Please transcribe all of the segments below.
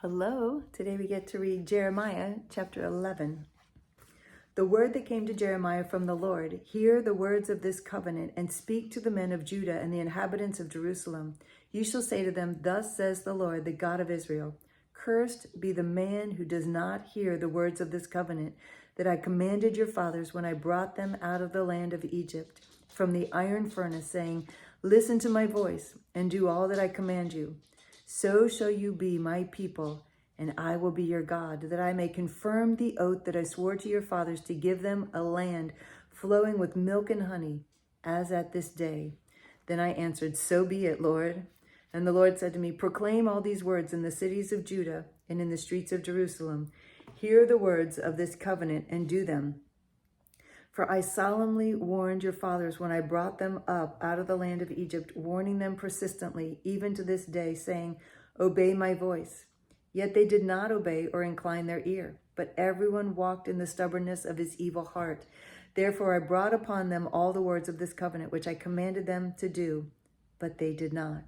Hello, today we get to read Jeremiah chapter 11. The word that came to Jeremiah from the Lord, hear the words of this covenant and speak to the men of Judah and the inhabitants of Jerusalem. You shall say to them, thus says the Lord, the God of Israel, cursed be the man who does not hear the words of this covenant that I commanded your fathers when I brought them out of the land of Egypt from the iron furnace, saying, listen to my voice and do all that I command you. So shall you be my people, and I will be your God, that I may confirm the oath that I swore to your fathers to give them a land flowing with milk and honey, as at this day. Then I answered, so be it, Lord. And the Lord said to me, proclaim all these words in the cities of Judah and in the streets of Jerusalem. Hear the words of this covenant and do them. For I solemnly warned your fathers when I brought them up out of the land of Egypt, warning them persistently, even to this day, saying, obey my voice. Yet they did not obey or incline their ear, but everyone walked in the stubbornness of his evil heart. Therefore I brought upon them all the words of this covenant, which I commanded them to do, but they did not.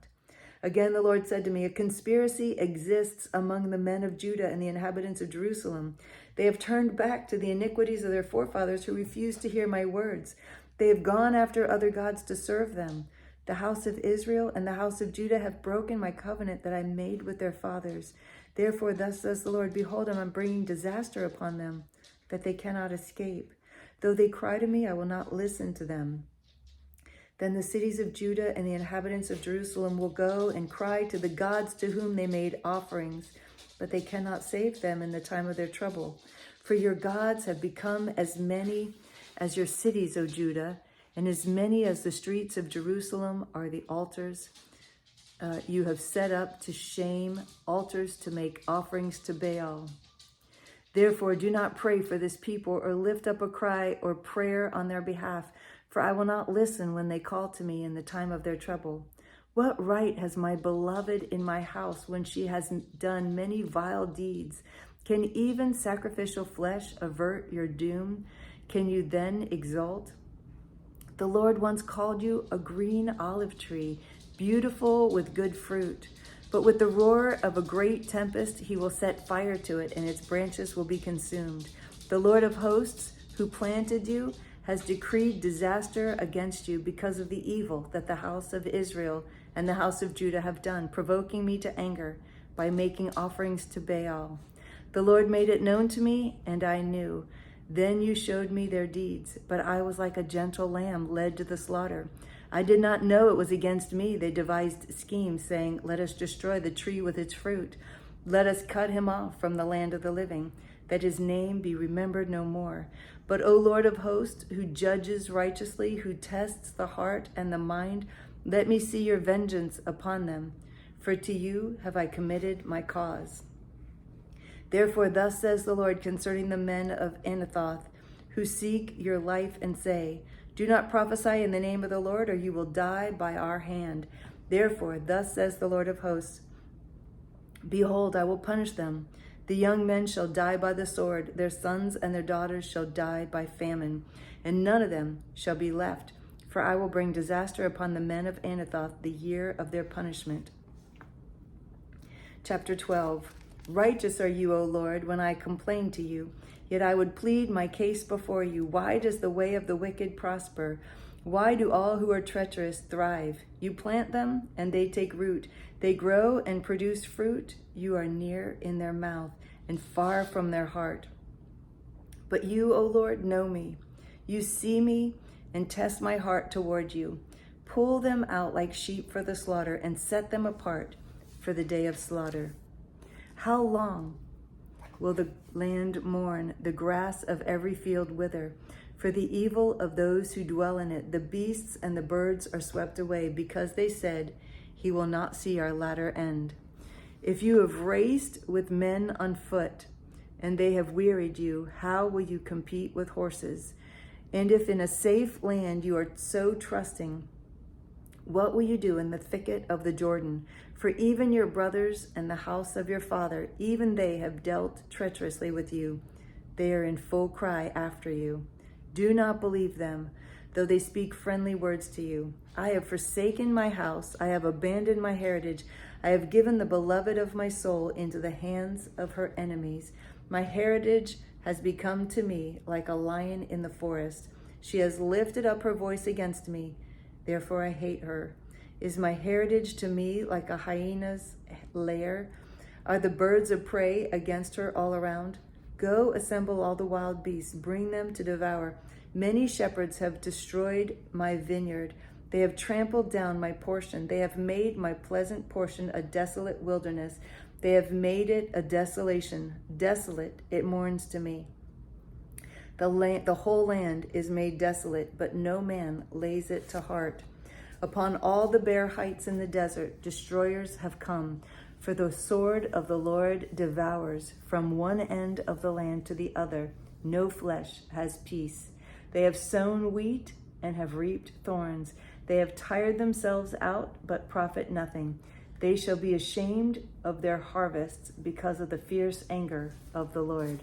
Again, the Lord said to me, a conspiracy exists among the men of Judah and the inhabitants of Jerusalem. They have turned back to the iniquities of their forefathers who refused to hear my words. They have gone after other gods to serve them. The house of Israel and the house of Judah have broken my covenant that I made with their fathers. Therefore, thus says the Lord, behold, I am bringing disaster upon them, that they cannot escape. Though they cry to me, I will not listen to them. Then the cities of Judah and the inhabitants of Jerusalem will go and cry to the gods to whom they made offerings, but they cannot save them in the time of their trouble. For your gods have become as many as your cities, O Judah, and as many as the streets of Jerusalem are the altars. You have set up to shame altars to make offerings to Baal. Therefore, do not pray for this people or lift up a cry or prayer on their behalf, for I will not listen when they call to me in the time of their trouble. What right has my beloved in my house when she has done many vile deeds? Can even sacrificial flesh avert your doom? Can you then exult? The Lord once called you a green olive tree, beautiful with good fruit. But with the roar of a great tempest, he will set fire to it, and its branches will be consumed. The Lord of hosts, who planted you, has decreed disaster against you because of the evil that the house of Israel and the house of Judah have done, provoking me to anger by making offerings to Baal. The Lord made it known to me, and I knew. Then you showed me their deeds, but I was like a gentle lamb led to the slaughter. I did not know it was against me. They devised schemes, saying, let us destroy the tree with its fruit. Let us cut him off from the land of the living, that his name be remembered no more. But, O Lord of hosts, who judges righteously, who tests the heart and the mind, let me see your vengeance upon them, for to you have I committed my cause. Therefore, thus says the Lord concerning the men of Anathoth, who seek your life and say, do not prophesy in the name of the Lord, or you will die by our hand. Therefore, thus says the Lord of hosts, behold, I will punish them. The young men shall die by the sword, their sons and their daughters shall die by famine, and none of them shall be left, for I will bring disaster upon the men of Anathoth the year of their punishment. Chapter 12. Righteous are you, O Lord, when I complain to you, yet I would plead my case before you. Why does the way of the wicked prosper? Why do all who are treacherous thrive? You plant them, and they take root. They grow and produce fruit. You are near in their mouth and far from their heart. But you, O Lord, know me. You see me and test my heart toward you. Pull them out like sheep for the slaughter and set them apart for the day of slaughter. How long will the land mourn, the grass of every field wither? For the evil of those who dwell in it, the beasts and the birds are swept away, because they said, he will not see our latter end. If you have raced with men on foot, and they have wearied you, how will you compete with horses? And if in a safe land you are so trusting, what will you do in the thicket of the Jordan? For even your brothers and the house of your father, even they have dealt treacherously with you. They are in full cry after you. Do not believe them, though they speak friendly words to you. I have forsaken my house. I have abandoned my heritage. I have given the beloved of my soul into the hands of her enemies. My heritage has become to me like a lion in the forest. She has lifted up her voice against me. Therefore I hate her. Is my heritage to me like a hyena's lair? Are the birds of prey against her all around? Go assemble all the wild beasts, bring them to devour. Many shepherds have destroyed my vineyard. They have trampled down my portion. They have made my pleasant portion a desolate wilderness. They have made it a desolation. Desolate, it mourns to me. The whole land is made desolate, but no man lays it to heart. Upon all the bare heights in the desert, destroyers have come. For the sword of the Lord devours from one end of the land to the other. No flesh has peace. They have sown wheat and have reaped thorns. They have tired themselves out, but profit nothing. They shall be ashamed of their harvests because of the fierce anger of the Lord.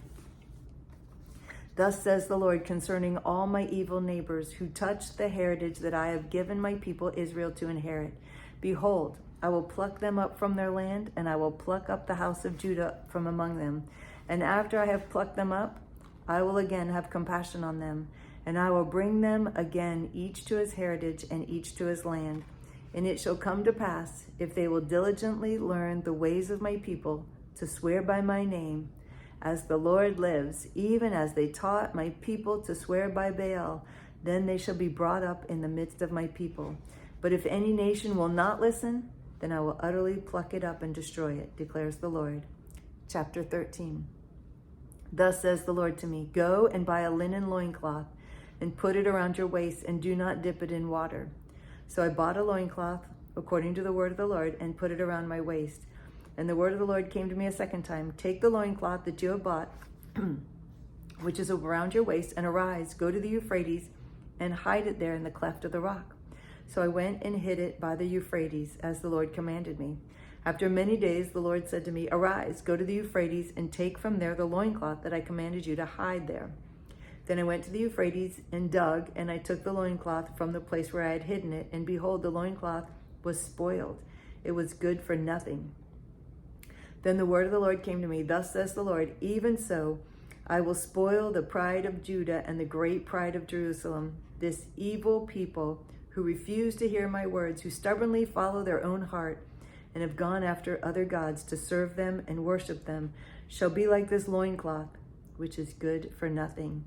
Thus says the Lord concerning all my evil neighbors who touch the heritage that I have given my people Israel to inherit. Behold, I will pluck them up from their land, and I will pluck up the house of Judah from among them. And after I have plucked them up, I will again have compassion on them, and I will bring them again, each to his heritage and each to his land. And it shall come to pass, if they will diligently learn the ways of my people, to swear by my name, as the Lord lives, even as they taught my people to swear by Baal, then they shall be brought up in the midst of my people. But if any nation will not listen, then I will utterly pluck it up and destroy it, declares the Lord. Chapter 13. Thus says the Lord to me, go and buy a linen loincloth and put it around your waist, and do not dip it in water. So I bought a loincloth according to the word of the Lord and put it around my waist. And the word of the Lord came to me a second time, take the loincloth that you have bought, which is around your waist, and arise, go to the Euphrates, and hide it there in the cleft of the rock. So I went and hid it by the Euphrates, as the Lord commanded me. After many days, the Lord said to me, arise, go to the Euphrates, and take from there the loincloth that I commanded you to hide there. Then I went to the Euphrates and dug, and I took the loincloth from the place where I had hidden it, and behold, the loincloth was spoiled. It was good for nothing. Then the word of the Lord came to me, thus says the Lord, even so, I will spoil the pride of Judah and the great pride of Jerusalem. This evil people who refuse to hear my words, who stubbornly follow their own heart, and have gone after other gods to serve them and worship them, shall be like this loincloth, which is good for nothing.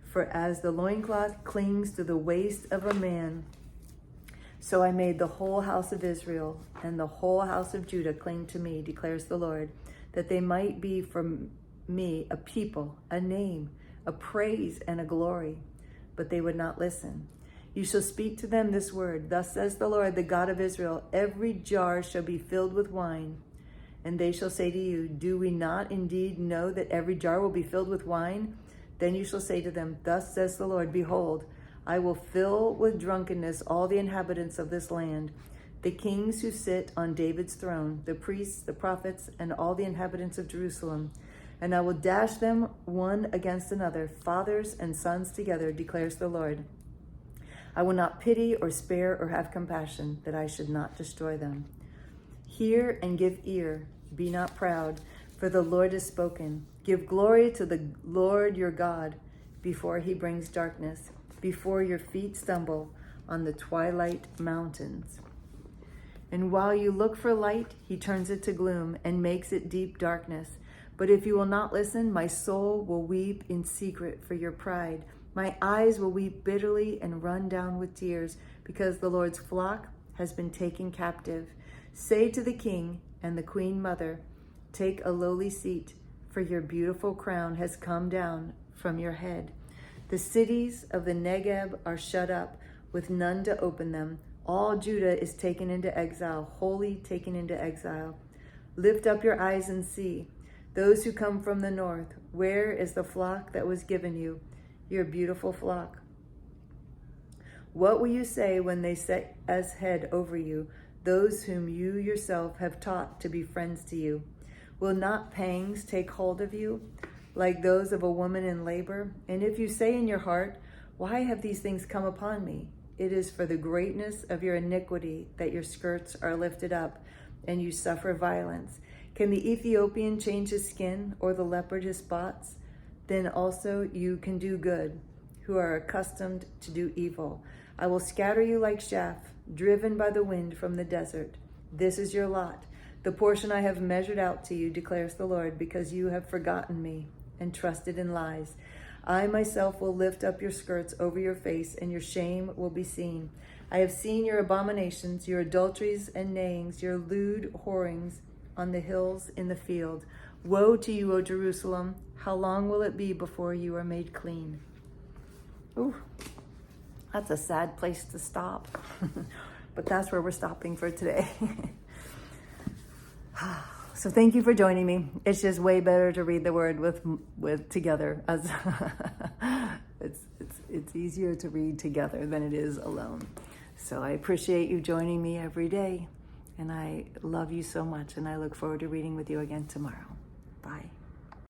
For as the loincloth clings to the waist of a man, so I made the whole house of Israel and the whole house of Judah cling to me, declares the Lord, that they might be for me a people, a name, a praise, and a glory. But they would not listen. You shall speak to them this word, thus says the Lord, the God of Israel, every jar shall be filled with wine. And they shall say to you, do we not indeed know that every jar will be filled with wine? Then you shall say to them, thus says the Lord, behold, I will fill with drunkenness all the inhabitants of this land, the kings who sit on David's throne, the priests, the prophets, and all the inhabitants of Jerusalem. And I will dash them one against another, fathers and sons together, declares the Lord. I will not pity or spare or have compassion, that I should not destroy them. Hear and give ear, be not proud, for the Lord has spoken. Give glory to the Lord your God before he brings darkness, before your feet stumble on the twilight mountains. And while you look for light, he turns it to gloom and makes it deep darkness. But if you will not listen, my soul will weep in secret for your pride. My eyes will weep bitterly and run down with tears, because the Lord's flock has been taken captive. Say to the king and the queen mother, take a lowly seat, for your beautiful crown has come down from your head. The cities of the Negeb are shut up, with none to open them. All Judah is taken into exile, wholly taken into exile. Lift up your eyes and see, those who come from the north. Where is the flock that was given you, your beautiful flock? What will you say when they set as head over you those whom you yourself have taught to be friends to you? Will not pangs take hold of you, like those of a woman in labor? And if you say in your heart, why have these things come upon me? It is for the greatness of your iniquity that your skirts are lifted up, and you suffer violence. Can the Ethiopian change his skin, or the leopard his spots? Then also you can do good, who are accustomed to do evil. I will scatter you like chaff, driven by the wind from the desert. This is your lot, the portion I have measured out to you, declares the Lord, because you have forgotten me and trusted in lies. I myself will lift up your skirts over your face, and your shame will be seen. I have seen your abominations, your adulteries and neighings, your lewd whorings on the hills in the field. Woe to you, O Jerusalem! How long will it be before you are made clean? Ooh, that's a sad place to stop. But that's where we're stopping for today. So thank you for joining me. It's just way better to read the word with together. As it's easier to read together than it is alone. So I appreciate you joining me every day, and I love you so much, and I look forward to reading with you again tomorrow. Bye.